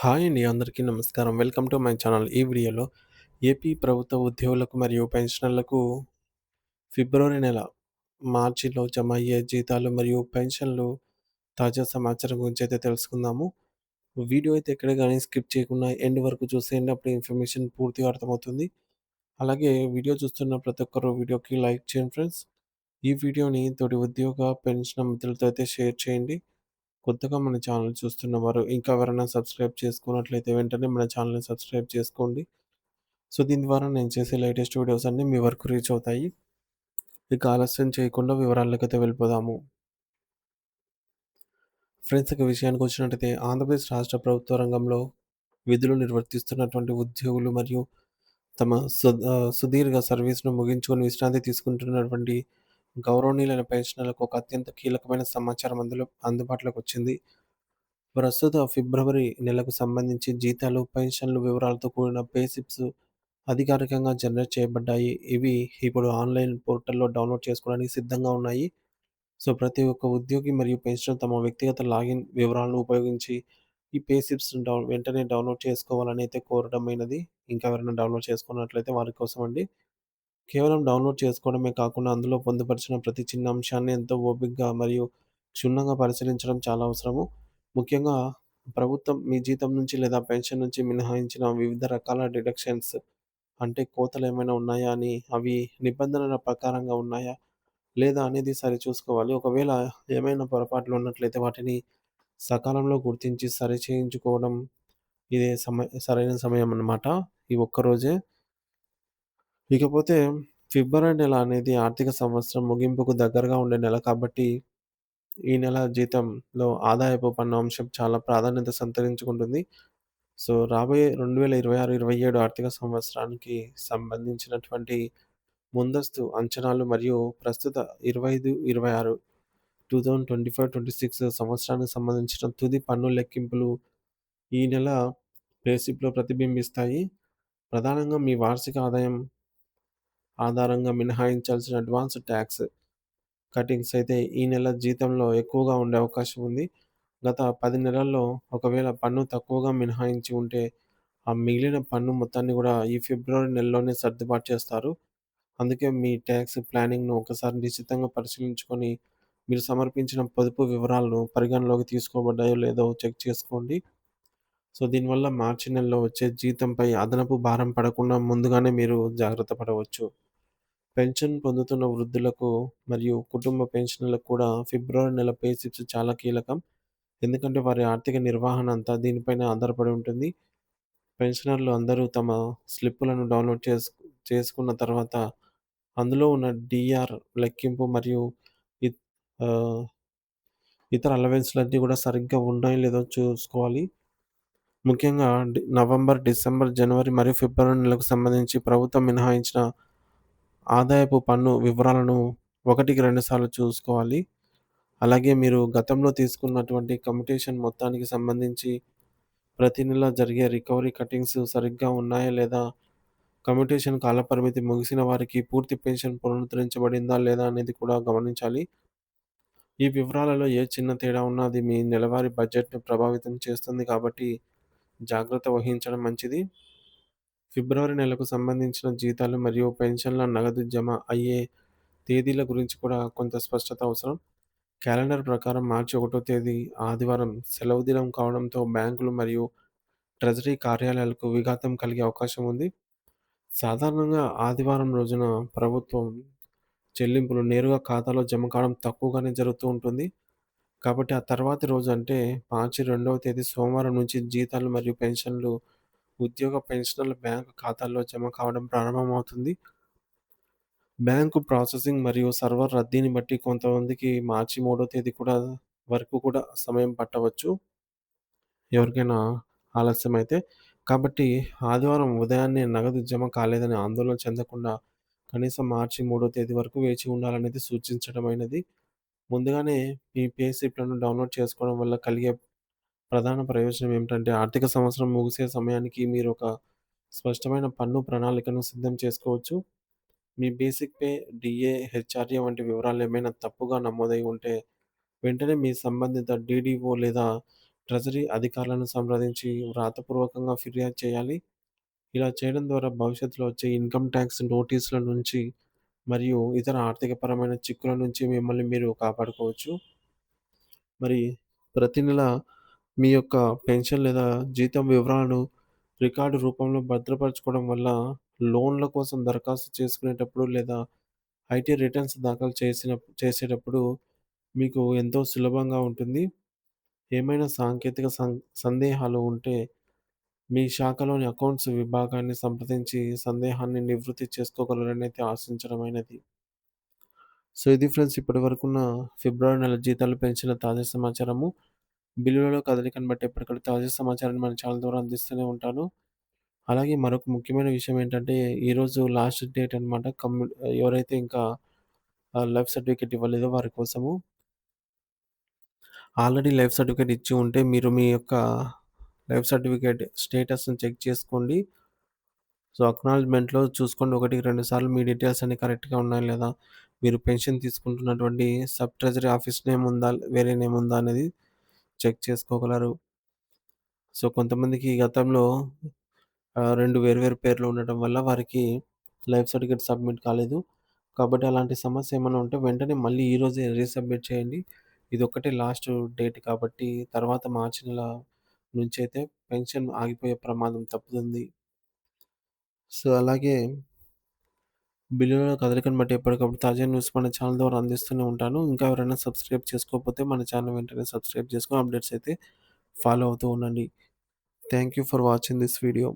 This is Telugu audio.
హాయ్ అండి. అందరికీ నమస్కారం. Welcome to my channel. ఈ వీడియోలో ఏపీ ప్రభుత్వ ఉద్యోగులకు మరియు పెన్షనర్లకు ఫిబ్రవరి నెల, మార్చిలో జమ అయ్యే జీతాలు మరియు పెన్షన్లు తాజా సమాచారం గురించి అయితే తెలుసుకుందాము. వీడియో అయితే ఎక్కడ గాని స్కిప్ చేయకుండా ఎండ్ వరకు చూసేయండి. అప్పుడు ఇన్ఫర్మేషన్ పూర్తిగా అర్థమవుతుంది. అలాగే వీడియో చూస్తున్న ప్రతి ఒక్కరు వీడియోకి లైక్ చేయండి ఫ్రెండ్స్. ఈ వీడియోని తోటి ఉద్యోగ, పెన్షన్ మిత్రులతో అయితే షేర్ చేయండి. కొత్తగా మన ఛానల్ చూస్తున్నవారు ఇంకా ఎవరైనా సబ్స్క్రైబ్ చేసుకున్నట్లయితే వెంటనే మన ఛానల్‌ని సబ్స్క్రైబ్ చేసుకోండి. సో, దీని ద్వారా నేను చేసే లేటెస్ట్ వీడియోస్ అన్నీ మీ వరకు రీచ్ అవుతాయి. ఇక ఆలస్యం చేయకుండా వివరాల్లోకైతే వెళ్ళిపోదాము. ఫ్రెండ్స్, ఇక విషయానికొచ్చినట్టయితే ఆంధ్రప్రదేశ్ రాష్ట్ర ప్రభుత్వ రంగంలో విధులు నిర్వర్తిస్తున్నటువంటి ఉద్యోగులు మరియు తమ సుదీర్ఘ సర్వీస్‌ను ముగించుకొని విశ్రాంతి తీసుకుంటున్నటువంటి గౌరవనీయులైన పెన్షనర్లకు ఒక అత్యంత కీలకమైన సమాచారం అందుబాటులోకొచ్చింది. ప్రస్తుత ఫిబ్రవరి నెలకు సంబంధించి జీతాలు, పెన్షన్లు వివరాలతో కూడిన పే స్లిప్స్ అధికారికంగా జనరేట్ చేయబడ్డాయి. ఇవి ఇప్పుడు ఆన్‌లైన్ పోర్టల్‌లో డౌన్‌లోడ్ చేసుకోవడానికి సిద్ధంగా ఉన్నాయి. సో, ప్రతి ఒక్క ఉద్యోగి మరియు పెన్షనర్ తమ వ్యక్తిగత లాగిన్ వివరాలను ఉపయోగించి ఈ పే స్లిప్స్‌ని వెంటనే డౌన్‌లోడ్ చేసుకోవాలని అయితే కోరడమైనది. ఇంకా ఎవరైనా డౌన్‌లోడ్ చేసుకున్నట్లయితే వారి కోసమండి. కేవలం డౌన్‌లోడ్ చేసుకోవడమే కాకుండా అందులో పొందుపరిచిన ప్రతి చిన్న అంశాన్ని ఎంతో ఓపికగా మరియు క్షుణ్ణంగా పరిశీలించడం చాలా అవసరము. ముఖ్యంగా ప్రభుత్వం మీ జీతం నుంచి లేదా పెన్షన్ నుంచి మినహాయించిన వివిధ రకాల డిడక్షన్స్ అంటే కోతలేమైనా ఉన్నాయా అని, అవి నిబంధనల ప్రకారంగా ఉన్నాయా? లేదా అనేది సరిచూసుకోవాలి. ఒకవేళ ఏమైనా పొరపాట్లు ఉన్నట్లయితే వాటిని సకాలంలో గుర్తించి సరిచేయించుకోవడం ఇదే సరైన సమయం అన్నమాట. ఈ ఒక్కరోజే. ఇకపోతే ఫిబ్రవరి నెల అనేది ఆర్థిక సంవత్సరం ముగింపుకు దగ్గరగా ఉండే నెల కాబట్టి, ఈ నెల జీతంలో ఆదాయపు పన్ను అంశం చాలా ప్రాధాన్యత సంతరించుకుంటుంది. సో, రాబోయే 2026, 27 ఆర్థిక సంవత్సరానికి సంబంధించినటువంటి ముందస్తు అంచనాలు మరియు ప్రస్తుత 25, 26 2025, 26 సంవత్సరానికి సంబంధించిన తుది పన్ను లెక్కింపులు ఈ నెల పే స్లిప్‌లో ప్రతిబింబిస్తాయి. ప్రధానంగా మీ వార్షిక ఆదాయం ఆధారంగా మినహాయించాల్సిన అడ్వాన్స్ టాక్స్ కటింగ్స్ అయితే ఈ నెల జీతంలో ఎక్కువగా ఉండే అవకాశం ఉంది. గత 10 నెలల్లో ఒకవేళ పన్ను తక్కువగా మినహాయించి ఉంటే, ఆ మిగిలిన పన్ను మొత్తాన్ని గూడా ఈ ఫిబ్రవరి నెలలోనే సర్దుబాటు చేస్తారు. అందుకే మీ టాక్స్ ప్లానింగ్‌ను ఒకసారి నిశితంగా పరిశీలించుకొని, మీరు సమర్పించిన పొదుపు వివరాలను పరిగణలోకి తీసుకోబడ్డాయో లేదో చెక్ చేసుకోండి. సో, దీనివల్ల మార్చి నెలలో వచ్చే జీతంపై అదనపు భారం పడకుండా ముందుగానే మీరు జాగ్రత్త పడవచ్చు. పెన్షన్ పొందుతున్న వృద్ధులకు మరియు కుటుంబ పెన్షనర్లకు కూడా ఫిబ్రవరి నెల పే స్లిప్స్ చాలా కీలకం. ఎందుకంటే వారి ఆర్థిక నిర్వహణ అంతా దీనిపైనే ఆధారపడి ఉంటుంది. పెన్షనర్లు అందరూ తమ స్లిప్పులను డౌన్‌లోడ్ చేసుకున్న తర్వాత అందులో ఉన్న డీఆర్ లెక్కింపు మరియు ఇత్ ఆహ్, ఇతర అలవెన్స్‌లన్నీ కూడా సరిగ్గా ఉన్నాయో లేదో చూసుకోవాలి. ముఖ్యంగా నవంబర్, డిసెంబర్, జనవరి మరియు ఫిబ్రవరి నెలకు సంబంధించి ప్రభుత్వం మినహాయించిన ఆదాయపు పన్ను వివరాలను ఒకటికి 2 సార్లు చూసుకోవాలి. అలాగే మీరు గతంలో తీసుకున్నటువంటి కమ్యుటేషన్ మొత్తానికి సంబంధించి ప్రతి నెల జరిగే రికవరీ కటింగ్స్ సరిగ్గా ఉన్నాయా లేదా? కమ్యుటేషన్ కాలపరిమితి ముగిసిన వారికి పూర్తి పెన్షన్ పునరుద్ధరించబడిందా లేదా అనేది కూడా గమనించాలి. ఈ వివరాలలో ఏ చిన్న తేడా ఉన్నా అది మీ నెలవారీ బడ్జెట్‌ను ప్రభావితం చేస్తుంది కాబట్టి జాగ్రత్త వహించడం మంచిది. ఫిబ్రవరి నెలకు సంబంధించిన జీతాలు మరియు పెన్షన్ల నగదు జమ అయ్యే తేదీల గురించి కూడా కొంత స్పష్టత అవసరం. క్యాలెండర్ ప్రకారం మార్చి 1 తేదీ ఆదివారం సెలవు దినం కావడంతో బ్యాంకులు మరియు ట్రెజరీ కార్యాలయాలకు విఘాతం కలిగే అవకాశం ఉంది. సాధారణంగా ఆదివారం రోజున ప్రభుత్వం చెల్లింపులు నేరుగా ఖాతాలో జమ కావడం తక్కువగానే జరుగుతూ ఉంటుంది. కాబట్టి ఆ తర్వాతి రోజు అంటే మార్చి 2వ తేదీ సోమవారం నుంచి జీతాలు మరియు పెన్షన్లు ఉద్యోగ పెన్షనర్ల బ్యాంకు ఖాతాల్లో జమ కావడం ప్రారంభమవుతుంది. బ్యాంకు ప్రాసెసింగ్ మరియు సర్వర్ రద్దీని బట్టి కొంతమందికి మార్చి 3వ తేదీ వరకు కూడా సమయం పట్టవచ్చు. ఎవరికైనా ఆలస్యమైతే. కాబట్టి ఆదివారం ఉదయాన్నే నగదు జమ కాలేదని ఆందోళన చెందకుండా కనీసం మార్చి 3వ తేదీ వరకు వేచి ఉండాలనేది సూచించడమైనది. ముందుగానే ఈ పే స్లిప్‌లను డౌన్‌లోడ్ చేసుకోవడం వల్ల కలిగే ప్రధాన ప్రయోజనం ఏమిటంటే, ఆర్థిక సంవత్సరం ముగిసే సమయానికి మీరొక స్పష్టమైన పన్ను ప్రణాళికను సిద్ధం చేసుకోవచ్చు. మీ బేసిక్ పే, డీఏ, హెచ్ఆర్ఏ వంటి వివరాలు ఏమైనా తప్పుగా నమోదై ఉంటే, వెంటనే మీ సంబంధిత డీడీఓ లేదా ట్రెజరీ అధికారులను సంప్రదించి వ్రాతపూర్వకంగా ఫిర్యాదు చేయాలి. ఇలా చేయడం ద్వారా భవిష్యత్తులో వచ్చే ఇన్‌కమ్ టాక్స్ నోటీసుల నుంచి మరియు ఇతర ఆర్థికపరమైన చిక్కుల నుంచి మిమ్మల్ని మీరు కాపాడుకోవచ్చు. మరి ప్రతి నెల మీ యొక్క పెన్షన్ లేదా జీతం వివరాలను రికార్డు రూపంలో భద్రపరచుకోవడం వల్ల లోన్ల కోసం దరఖాస్తు చేసుకునేటప్పుడు లేదా ఐటీ రిటర్న్స్ దాఖలు చేసేటప్పుడు మీకు ఎంతో సులభంగా ఉంటుంది. ఏమైనా సాంకేతిక సందేహాలు ఉంటే మీ శాఖలోని అకౌంట్స్ విభాగాన్ని సంప్రదించి సందేహాన్ని నివృత్తి చేసుకోగలరని అయితే ఆశించడమైనది. సో, ఇది ఫ్రెండ్స్ ఇప్పటివరకున్న ఫిబ్రవరి నెల జీతాలు పెంచిన తాజా సమాచారము. బిల్లులలో కదలికను బట్టి ఎప్పటికప్పుడు తాజా సమాచారాన్ని మన ఛానల్ ద్వారా అందిస్తూనే ఉంటాను. అలాగే మరొక ముఖ్యమైన విషయం ఏంటంటే, ఈరోజు లాస్ట్ డేట్ అనమాట. ఎవరైతే ఇంకా లైఫ్ సర్టిఫికేట్ ఇవ్వలేదో వారి కోసము. ఆల్రెడీ లైఫ్ సర్టిఫికేట్ ఇచ్చి ఉంటే మీరు మీ యొక్క లైఫ్ సర్టిఫికేట్ స్టేటస్‌ని చెక్ చేసుకోండి. సో, అక్నాలెడ్జ్‌మెంట్‌లో చూసుకోండి. 1, 2 సార్లు మీ డీటెయిల్స్ అన్నీ కరెక్ట్‌గా ఉన్నాయా లేదా? మీరు పెన్షన్ తీసుకుంటున్నటువంటి సబ్ ట్రెజరీ ఆఫీస్ నేమ్ ఉందా? వేరే నేమ్ ఉందా? అనేది చెక్ చేసుకోగలరు. సో, కొంతమందికి గతంలో 2 వేరు వేరు పేర్లు ఉండటం వల్ల వారికి లైఫ్ సర్టిఫికేట్ సబ్మిట్ కాలేదు. కాబట్టి అలాంటి సమస్య ఏమన్నా ఉంటే వెంటనే మళ్ళీ ఈరోజే రీసబ్మిట్ చేయండి. ఇదొక్కటే లాస్ట్ డేట్ కాబట్టి తర్వాత మార్చి నెల నుంచైతే పెన్షన్ ఆగిపోయే ప్రమాదం తప్పుతుంది. సో, అలాగే బిల్లుల కదలికను బట్టి ఎప్పటికప్పుడు తాజా న్యూస్ మన ఛానల్ ద్వారా అందిస్తూనే ఉంటాను. ఇంకా ఎవరైనా సబ్స్క్రైబ్ చేసుకోకపోతే మన ఛానల్ వెంటనే సబ్స్క్రైబ్ చేసుకొని అప్డేట్స్ అయితే ఫాలో అవుతూ ఉండండి. Thank you for watching this video.